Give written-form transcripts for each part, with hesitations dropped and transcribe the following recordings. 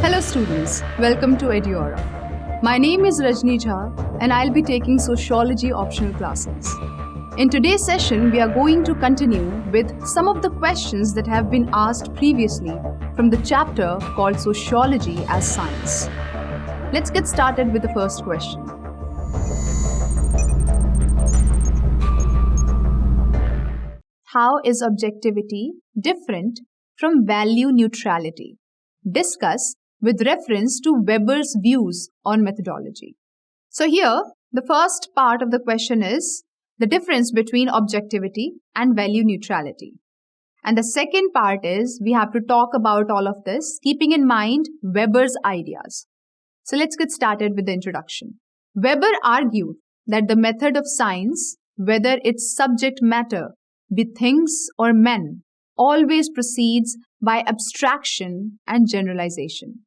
Hello students, welcome to Eduauraa. My name is Rajni Jha and I'll be taking Sociology optional classes. In today's session, we are going to continue with some of the questions that have been asked previously from the chapter called Sociology as Science. Let's get started with the first question. How is objectivity different from value neutrality? Discuss with reference to Weber's views on methodology. So here, the first part of the question is the difference between objectivity and value neutrality. And the second part is we have to talk about all of this, keeping in mind Weber's ideas. So let's get started with the introduction. Weber argued that the method of science, whether its subject matter be things or men, always proceeds by abstraction and generalization.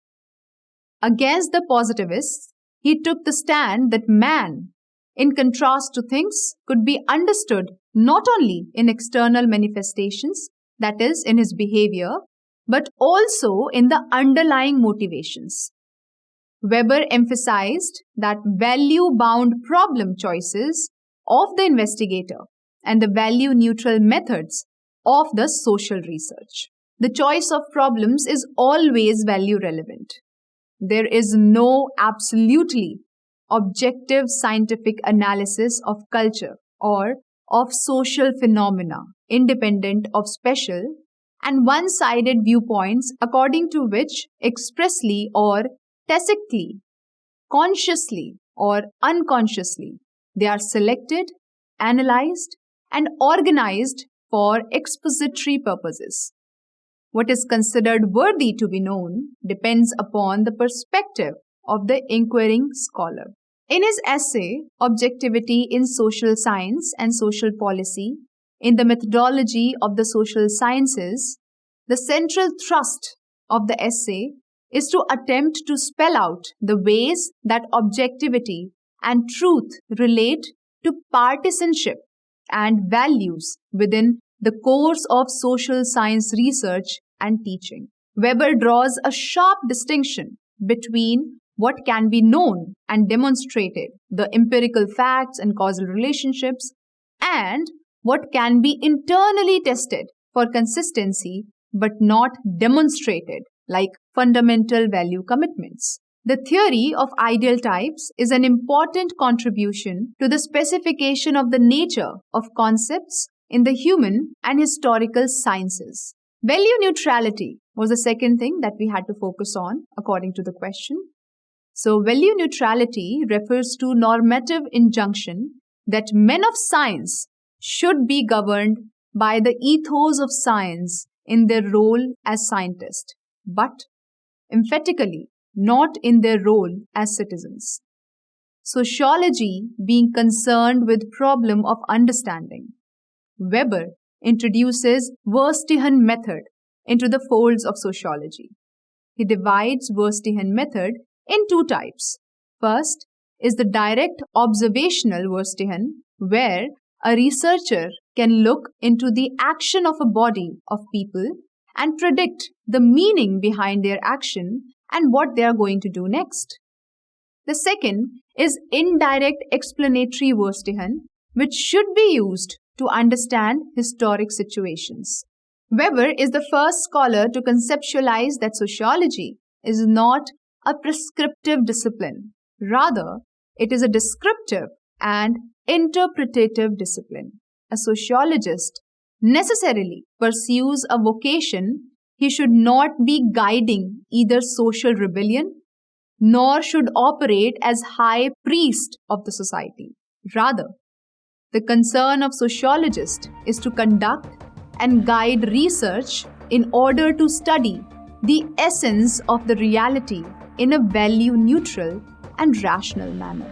Against the positivists, he took the stand that man, in contrast to things, could be understood not only in external manifestations, that is, in his behavior, but also in the underlying motivations. Weber emphasized that value-bound problem choices of the investigator and the value-neutral methods of the social research. The choice of problems is always value-relevant. There is no absolutely objective scientific analysis of culture or of social phenomena independent of special and one-sided viewpoints according to which expressly or tacitly, consciously or unconsciously, they are selected, analyzed, and organized for expository purposes. What is considered worthy to be known depends upon the perspective of the inquiring scholar. In his essay, Objectivity in Social Science and Social Policy, in the Methodology of the Social Sciences, the central thrust of the essay is to attempt to spell out the ways that objectivity and truth relate to partisanship and values within the course of social science research and teaching. Weber draws a sharp distinction between what can be known and demonstrated, the empirical facts and causal relationships, and what can be internally tested for consistency but not demonstrated, like fundamental value commitments. The theory of ideal types is an important contribution to the specification of the nature of concepts in the human and historical sciences. Value neutrality was the second thing that we had to focus on according to the question. So, value neutrality refers to normative injunction that men of science should be governed by the ethos of science in their role as scientists, but emphatically not in their role as citizens. Sociology being concerned with problem of understanding, Weber introduces Verstehen method into the folds of sociology. He divides Verstehen method in two types. First is the direct observational Verstehen, where a researcher can look into the action of a body of people and predict the meaning behind their action and what they are going to do next. The second is indirect explanatory Verstehen, which should be used to understand historic situations. Weber is the first scholar to conceptualize that sociology is not a prescriptive discipline. Rather, it is a descriptive and interpretative discipline. A sociologist necessarily pursues a vocation. He should not be guiding either social rebellion, nor should operate as high priest of the society. Rather, the concern of sociologists is to conduct and guide research in order to study the essence of the reality in a value-neutral and rational manner.